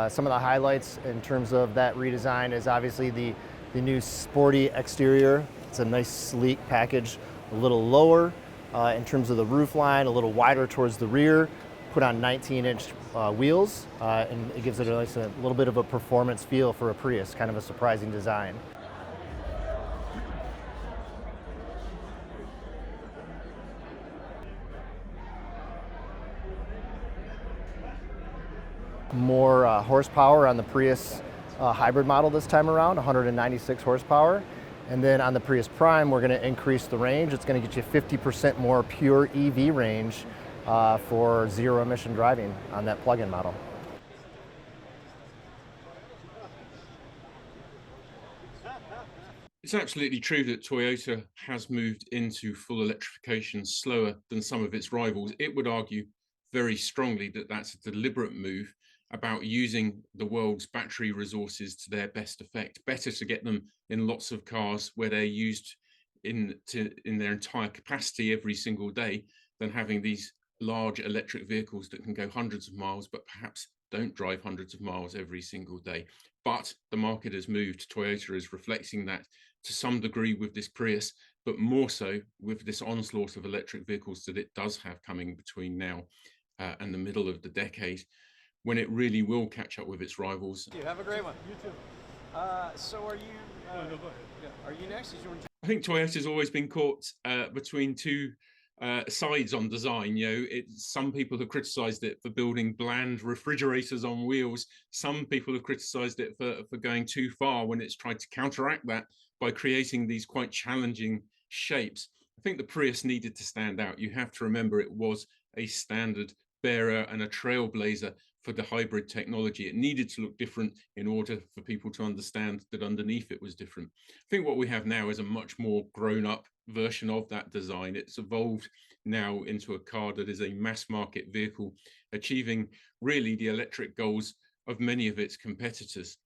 Some of the highlights in terms of that redesign is obviously the new sporty exterior. It's a nice sleek package, a little lower in terms of the roof line, a little wider towards the rear, put on 19-inch wheels, and it gives it a little bit of a performance feel for a Prius, kind of a surprising design. More horsepower on the Prius hybrid model this time around, 196 horsepower. And then on the Prius Prime, we're going to increase the range. It's going to get you 50% more pure EV range for zero emission driving on that plug-in model. It's absolutely true that Toyota has moved into full electrification slower than some of its rivals. It would argue very strongly that that's a deliberate move about using the world's battery resources to their best effect. Better to get them in lots of cars where they're used in their entire capacity every single day than having these large electric vehicles that can go hundreds of miles but perhaps don't drive hundreds of miles every single day. But the market has moved. Toyota is reflecting that to some degree with this Prius, but more so with this onslaught of electric vehicles that it does have coming between now and the middle of the decade, when it really will catch up with its rivals. You have a great one. You too. So are you? No, go ahead. Yeah. Are you next? I think Toyota's always been caught between two sides on design. Some people have criticized it for building bland refrigerators on wheels. Some people have criticized it for going too far when it's tried to counteract that by creating these quite challenging shapes. I think the Prius needed to stand out. You have to remember it was a standard bearer and a trailblazer for the hybrid technology. It needed to look different in order for people to understand that underneath it was different. I think what we have now is a much more grown-up version of that design. It's evolved now into a car that is a mass market vehicle, achieving really the electric goals of many of its competitors.